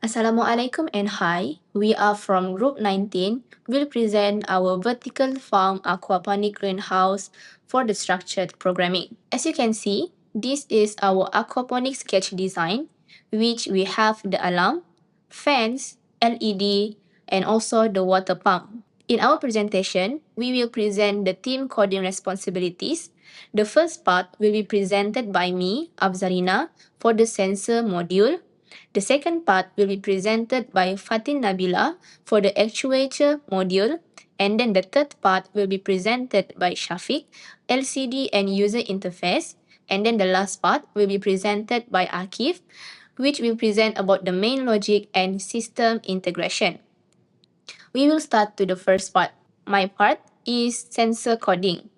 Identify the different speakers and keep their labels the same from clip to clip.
Speaker 1: Assalamualaikum and hi. We are from Group 19. We'll present our vertical farm aquaponic greenhouse for the structured programming. As you can see, this is our aquaponic sketch design, which we have the alarm, fans, LED, and also the water pump. In our presentation, we will present the team coding responsibilities. The first part will be presented by me, Afzalina, for the sensor module. The second part will be presented by Fatin Nabila for the actuator module, and then the third part will be presented by Shafiq, LCD and user interface, and then the last part will be presented by Akif, which will present about the main logic and system integration. We will start to the first part. My part is sensor coding.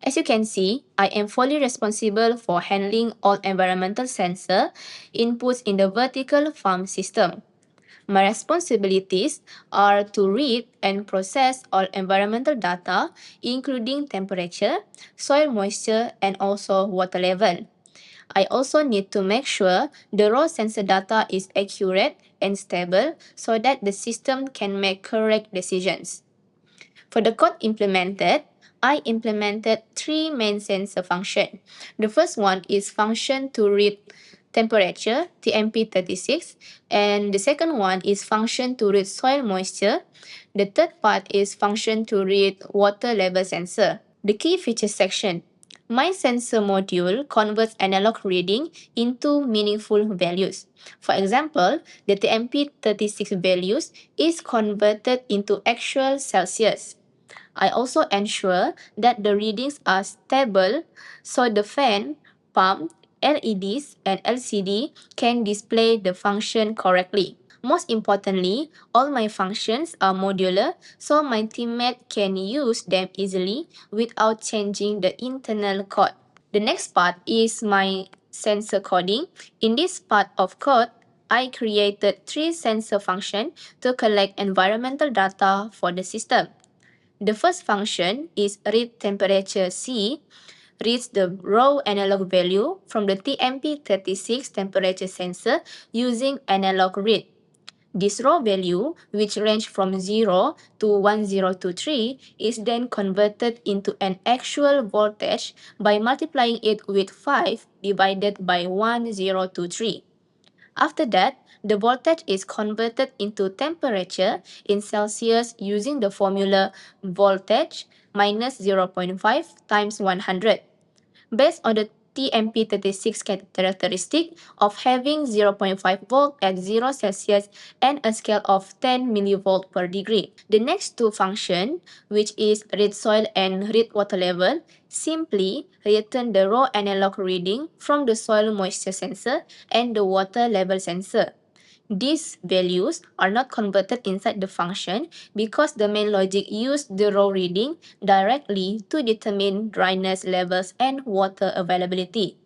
Speaker 1: As you can see, I am fully responsible for handling all environmental sensor inputs in the vertical farm system. My responsibilities are to read and process all environmental data, including temperature, soil moisture, and also water level. I also need to make sure the raw sensor data is accurate and stable so that the system can make correct decisions. For the code implemented, I implemented three main sensor functions. The first one is function to read temperature, TMP36, and the second one is function to read soil moisture. The third part is function to read water level sensor. The key features section. My sensor module converts analog reading into meaningful values. For example, the TMP36 values is converted into actual Celsius. I also ensure that the readings are stable so the fan, pump, LEDs, and LCD can display the function correctly. Most importantly, all my functions are modular so my teammate can use them easily without changing the internal code. The next part is my sensor coding. In this part of code, I created three sensor functions to collect environmental data for the system. The first function is read temperature C, reads the raw analog value from the TMP36 temperature sensor using analog read. This raw value, which range from 0 to 1023, is then converted into an actual voltage by multiplying it with 5 divided by 1023. After that, the voltage is converted into temperature in Celsius using the formula voltage minus 0.5 times 100. Based on the TMP36 characteristic of having 0.5 volt at 0 Celsius and a scale of 10 millivolt per degree. The next two function, which is read soil and read water level, simply return the raw analog reading from the soil moisture sensor and the water level sensor. These values are not converted inside the function because the main logic used the raw reading directly to determine dryness levels and water availability.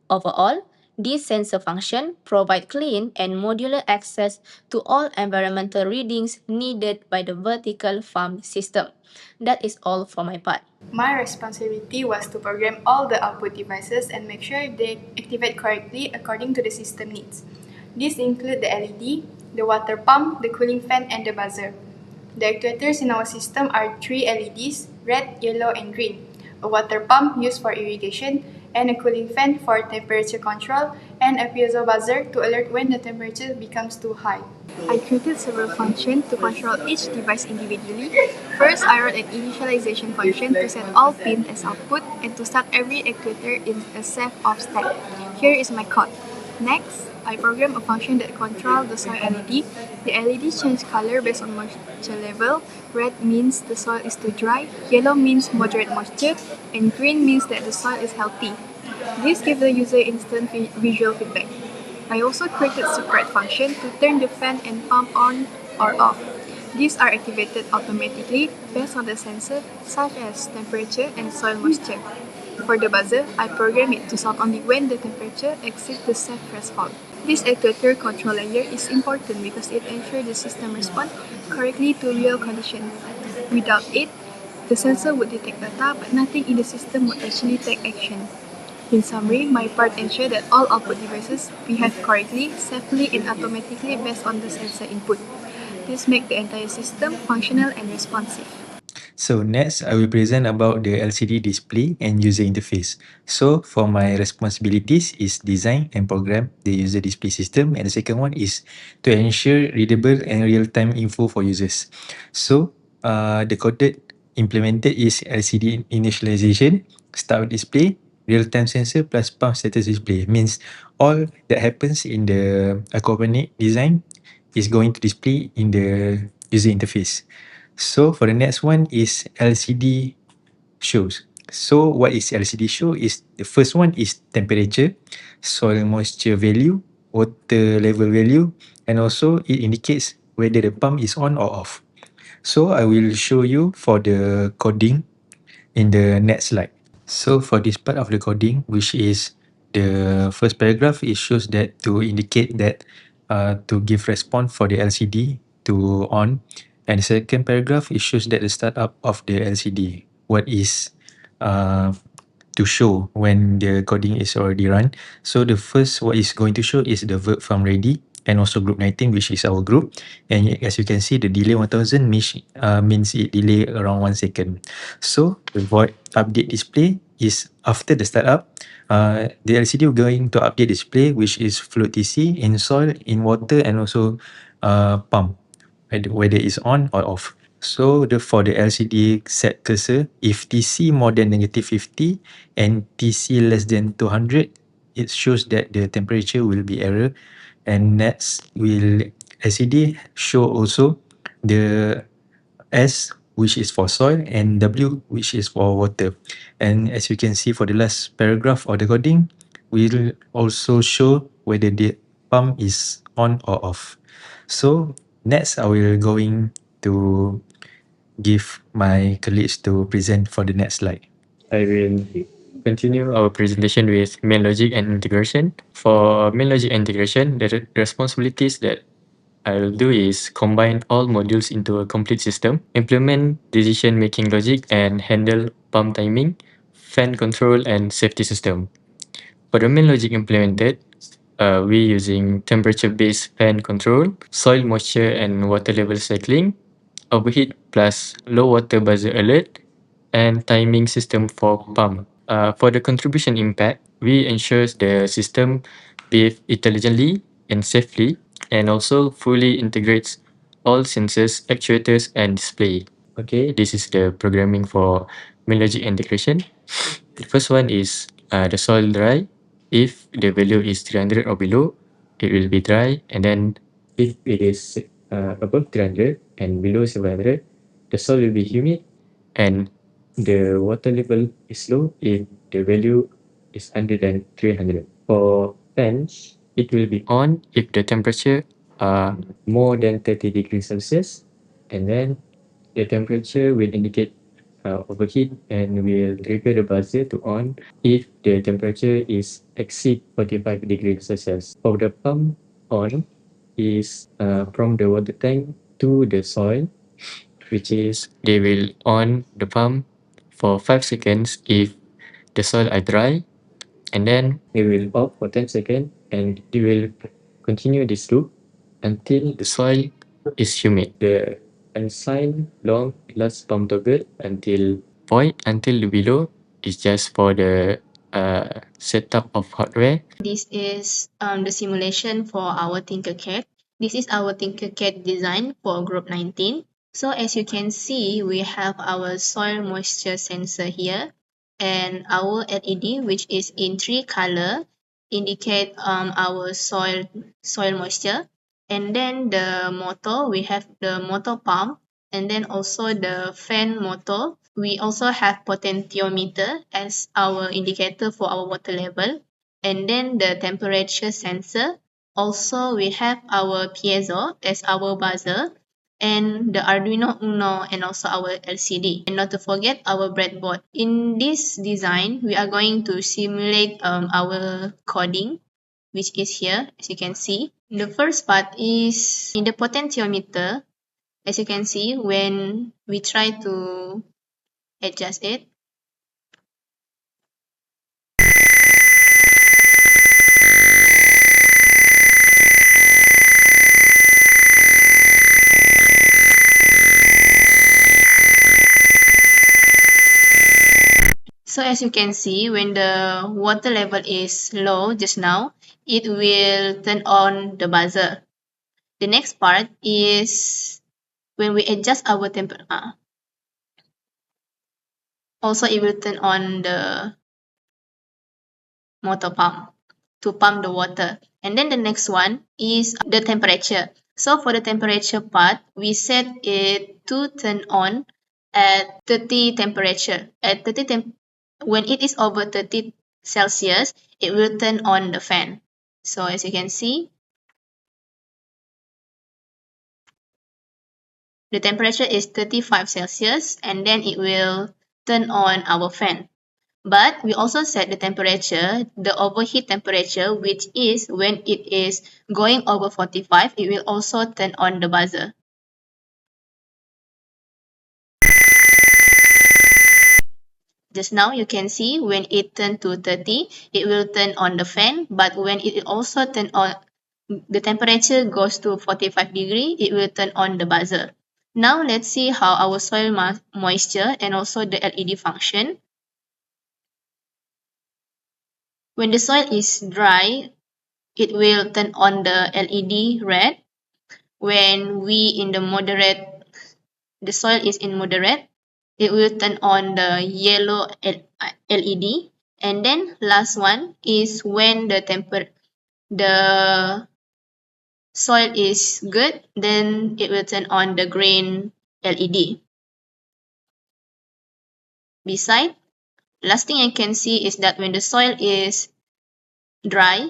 Speaker 1: Overall, these sensor functions provide clean and modular access to all environmental readings needed by the vertical farm system. That is all for my part.
Speaker 2: My responsibility was to program all the output devices and make sure they activate correctly according to the system needs. These include the LED, the water pump, the cooling fan, and the buzzer. The actuators in our system are three LEDs, red, yellow, and green, a water pump used for irrigation, and a cooling fan for temperature control, and a piezo buzzer to alert when the temperature becomes too high. I created several functions to control each device individually. First, I wrote an initialization function to set all pins as output and to start every actuator in a set of step. Here is my code. Next, I programmed a function that controls the soil LED. The LED changes color based on moisture level. Red means the soil is too dry, yellow means moderate moisture, and green means that the soil is healthy. This gives the user instant visual feedback. I also created separate functions to turn the fan and pump on or off. These are activated automatically based on the sensor such as temperature and soil moisture. For the buzzer, I programmed it to sound only when the temperature exceeds the set threshold. This actuator control layer is important because it ensures the system responds correctly to real conditions. Without it, the sensor would detect data but nothing in the system would actually take action. In summary, my part ensure that all output devices behave correctly, safely, and automatically based on the sensor input. This makes the entire system functional and responsive.
Speaker 3: So next, I will present about the LCD display and user interface. So for my responsibilities is design and program the user display system, and the second one is to ensure readable and real-time info for users. So the coded implemented is LCD initialization, start display, real-time sensor plus pump status display. Means all that happens in the aquaponic design is going to display in the user interface. So for the next one is LCD shows. So what is LCD show is the first one is temperature, soil moisture value, water level value, and also it indicates whether the pump is on or off. So I will show you for the coding in the next slide. So for this part of the coding, which is the first paragraph, it shows that to indicate that to give response for the LCD to on, and the second paragraph, it shows that the startup of the LCD, what is uh, to show when the coding is already run. So the first what is going to show is the verb farm ready and also group 19, which is our group. And as you can see, the delay 1000 means it delay around 1 second. So the void update display is after the startup. The LCD will going to update display, which is float TC in soil, in water, and also pump, whether it's on or off. So for the LCD set cursor, if TC more than -50 and TC less than 200, it shows that the temperature will be error. And next will LCD show also the S, which is for soil, and W, which is for water. And as you can see for the last paragraph of the coding, will also show whether the pump is on or off. So next, I will going to give my colleagues to present for the next slide. I will continue our presentation with main logic and integration. For main logic and integration, the responsibilities that I'll do is combine all modules into a complete system, implement decision-making logic, and handle pump timing, fan control, and safety system. For the main logic implemented, we using temperature-based fan control, soil moisture and water level cycling, overheat plus low water buzzer alert, and timing system for pump. For the contribution impact, we ensures the system behave intelligently and safely, and also fully integrates all sensors, actuators, and display. Okay, this is the programming for main logic integration. The first one is the soil dry. If the value is 300 or below, it will be dry. And then if it is above 300 and below 700, the soil will be humid and the water level is low if the value is under than 300. For fans, it will be on if the temperature are more than 30 degrees Celsius, and then the temperature will indicate overheat and will trigger the buzzer to on if the temperature is exceed 45 degrees Celsius. For the pump on is from the water tank to the soil, which is they will on the pump for 5 seconds if the soil are dry, and then they will off for 10 seconds, and they will continue this loop until the soil is humid. The unsigned long last pump toggle until void until the below is just for the setup of hardware.
Speaker 1: This is the simulation for our Tinkercad. This is our Tinkercad design for group 19. So as you can see, we have our soil moisture sensor here and our LED, which is in 3 color, indicate our soil moisture. And then the motor, we have the motor pump, and then also the fan motor. We also have potentiometer as our indicator for our water level, and then the temperature sensor. Also, we have our piezo as our buzzer, and the Arduino Uno, and also our LCD. And not to forget our breadboard. In this design, we are going to simulate our coding, which is here, as you can see. The first part is in the potentiometer. As you can see, when we try to adjust it, So as you can see, when the water level is low just now, it will turn on the buzzer. The next part is when we adjust our temperature. Also, it will turn on the motor pump to pump the water. And then the next one is the temperature. So for the temperature part, we set it to turn on at 30 temperature. At 30 when it is over 30 Celsius, it will turn on the fan. So as you can see, the temperature is 35 Celsius and then it will turn on our fan. But we also set the temperature, the overheat temperature, which is when it is going over 45, it will also turn on the buzzer. Just now you can see when it turned to 30, it will turn on the fan, but when it also turn on, the temperature goes to 45 degree, it will turn on the buzzer. Now let's see how our soil moisture and also the LED function. When the soil is dry, it will turn on the LED red. When the soil is in moderate, it will turn on the yellow LED. And then last one is when the soil is good, then it will turn on the green LED. Besides, last thing I can see is that when the soil is dry,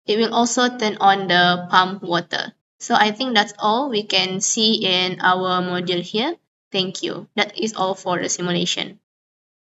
Speaker 1: it will also turn on the pump water. So I think that's all we can see in our module here. Thank you. That is all for the simulation.